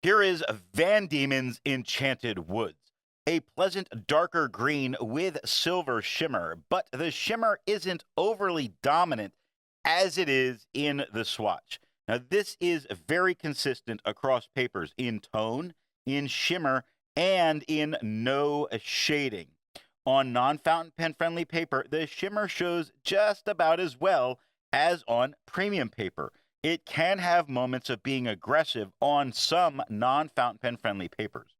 Here is Van Dieman's Enchanted Woods, a pleasant darker green with silver shimmer, but the shimmer isn't overly dominant as it is in the swatch. Now, this is very consistent across papers in tone, in shimmer, and in no shading. On non-fountain pen friendly paper, the shimmer shows just about as well as on premium paper. It can have moments of being aggressive on some non-fountain pen friendly papers.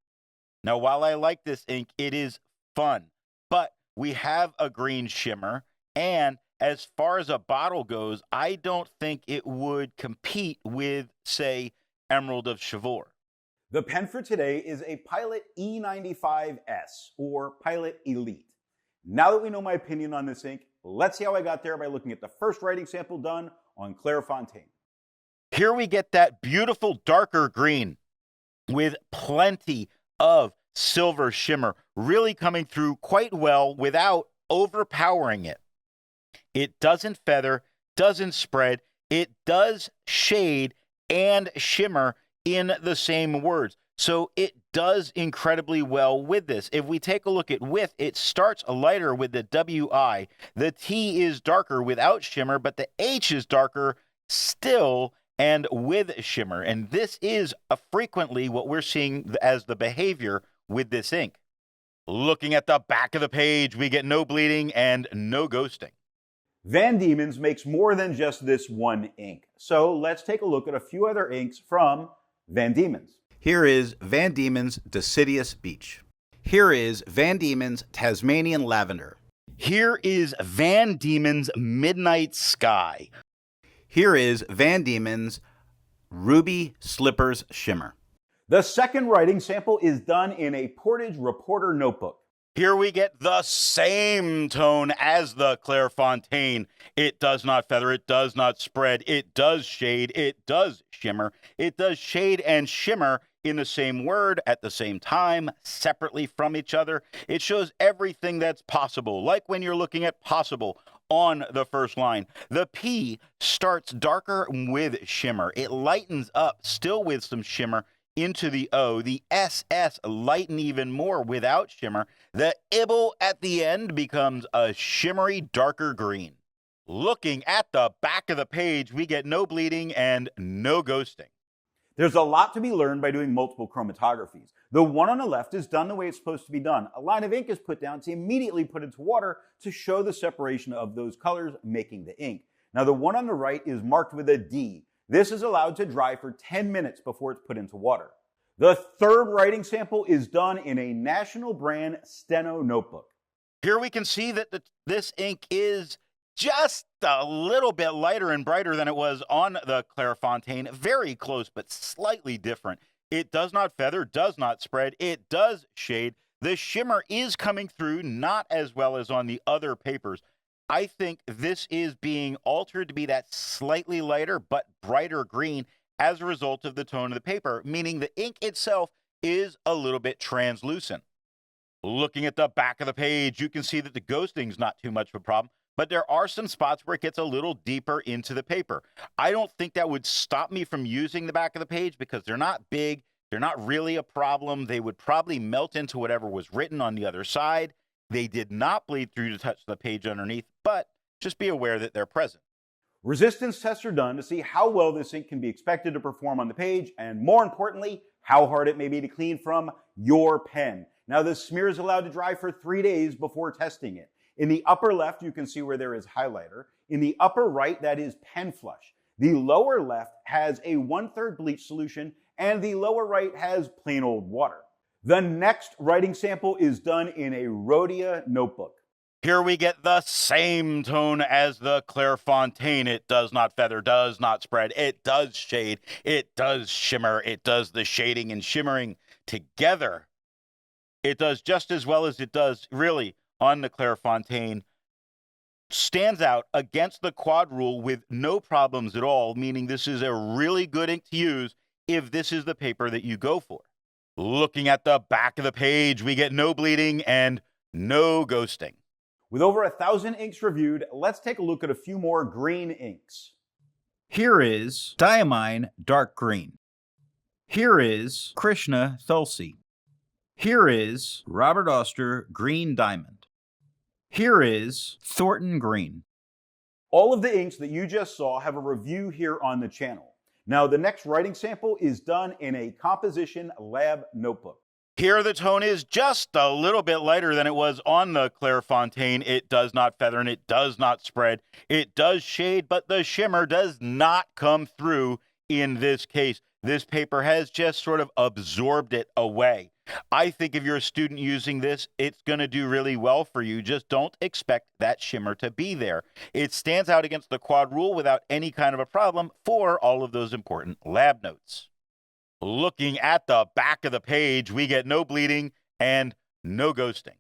Now, while I like this ink, it is fun, but we have a green shimmer, and as far as a bottle goes, I don't think it would compete with, say, Emerald of Chivor. The pen for today is a Pilot E95S, or Pilot Elite. Now that we know my opinion on this ink, let's see how I got there by looking at the first writing sample done on Clairfontaine. Here we get that beautiful darker green with plenty of silver shimmer, really coming through quite well without overpowering it. It doesn't feather, doesn't spread, it does shade and shimmer in the same words. So it does incredibly well with this. If we take a look at width, it starts lighter with the WI. The T is darker without shimmer, but the H is darker still and with shimmer. And this is frequently what we're seeing as the behavior with this ink. Looking at the back of the page, we get no bleeding and no ghosting. Van Dieman's makes more than just this one ink. So let's take a look at a few other inks from Van Dieman's. Here is Van Dieman's Deciduous Beech. Here is Van Dieman's Tasmanian Lavender. Here is Van Dieman's Midnight Sky. Here is Van Dieman's Ruby Slippers Shimmer. The second writing sample is done in a Portage Reporter notebook. Here we get the same tone as the Clairfontaine. It does not feather, it does not spread, it does shade, it does shimmer. It does shade and shimmer in the same word at the same time, separately from each other. It shows everything that's possible, like when you're looking at possible on the first line. The P starts darker with shimmer. It lightens up, still with some shimmer, into the O. The SS lighten even more without shimmer. The Ibble at the end becomes a shimmery darker green. Looking at the back of the page, we get no bleeding and no ghosting. There's a lot to be learned by doing multiple chromatographies. The one on the left is done the way it's supposed to be done. A line of ink is put down to immediately put into water to show the separation of those colors making the ink. Now the one on the right is marked with a D. This is allowed to dry for 10 minutes before it's put into water. The third writing sample is done in a national brand Steno notebook. Here we can see that this ink is just a little bit lighter and brighter than it was on the Clairfontaine. Very close, but slightly different. It does not feather, does not spread. It does shade. The shimmer is coming through not as well as on the other papers. I think this is being altered to be that slightly lighter but brighter green as a result of the tone of the paper, meaning the ink itself is a little bit translucent. Looking at the back of the page, you can see that the ghosting is not too much of a problem, but there are some spots where it gets a little deeper into the paper. I don't think that would stop me from using the back of the page because they're not big, they're not really a problem. They would probably melt into whatever was written on the other side. They did not bleed through to touch the page underneath, but just be aware that they're present. Resistance tests are done to see how well this ink can be expected to perform on the page, and more importantly, how hard it may be to clean from your pen. Now, the smear is allowed to dry for 3 days before testing it. In the upper left, you can see where there is highlighter. In the upper right, that is pen flush. The lower left has a 1/3 bleach solution, and the lower right has plain old water. The next writing sample is done in a Rhodia notebook. Here we get the same tone as the Clairfontaine. It does not feather, does not spread. It does shade. It does shimmer. It does the shading and shimmering together. It does just as well as it does really on the Clairfontaine. Stands out against the quad rule with no problems at all, meaning this is a really good ink to use if this is the paper that you go for. Looking at the back of the page, we get no bleeding and no ghosting. With over 1,000 inks reviewed, let's take a look at a few more green inks. Here is Dieman Dark Green. Here is Krishna Tulsi. Here is Robert Oster Green Diamond. Here is Thornton Green. All of the inks that you just saw have a review here on the channel. Now, the next writing sample is done in a composition lab notebook. Here the tone is just a little bit lighter than it was on the Clairfontaine. It does not feather and it does not spread. It does shade, but the shimmer does not come through in this case. This paper has just sort of absorbed it away. I think if you're a student using this, it's going to do really well for you. Just don't expect that shimmer to be there. It stands out against the quad rule without any kind of a problem for all of those important lab notes. Looking at the back of the page, we get no bleeding and no ghosting.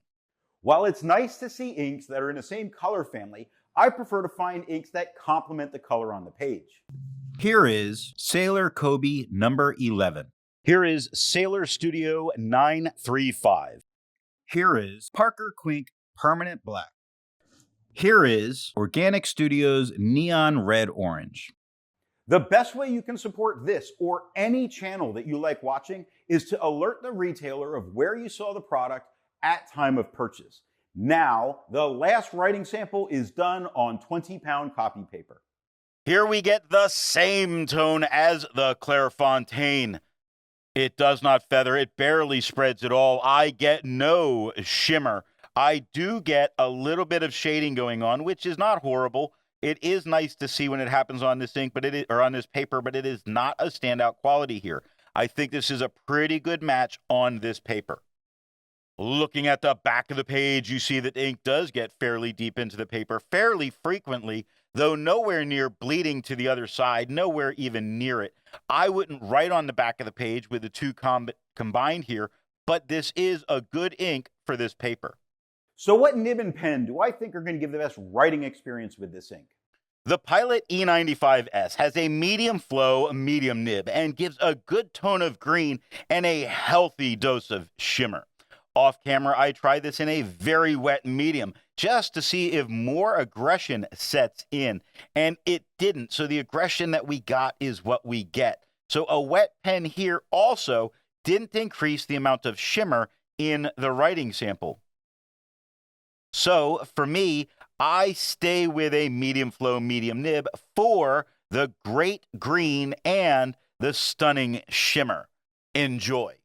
While it's nice to see inks that are in the same color family, I prefer to find inks that complement the color on the page. Here is Sailor Kobe number 11. Here is Sailor Studio 935. Here is Parker Quink Permanent Black. Here is Organic Studios Neon Red Orange. The best way you can support this or any channel that you like watching is to alert the retailer of where you saw the product at time of purchase. Now, the last writing sample is done on 20-pound copy paper. Here we get the same tone as the Clairfontaine. It does not feather. It barely spreads at all. I get no shimmer. I do get a little bit of shading going on, which is not horrible. It is nice to see when it happens on this ink, or on this paper, but it is not a standout quality here. I think this is a pretty good match on this paper. Looking at the back of the page, you see that ink does get fairly deep into the paper fairly frequently, though nowhere near bleeding to the other side, nowhere even near it. I wouldn't write on the back of the page with the two combined here, but this is a good ink for this paper. So what nib and pen do I think are going to give the best writing experience with this ink? The Pilot E95S has a medium flow, medium nib, and gives a good tone of green and a healthy dose of shimmer. Off camera, I tried this in a very wet medium just to see if more aggression sets in, and it didn't. So the aggression that we got is what we get. So a wet pen here also didn't increase the amount of shimmer in the writing sample. So for me, I stay with a medium flow, medium nib for the great green and the stunning shimmer. Enjoy.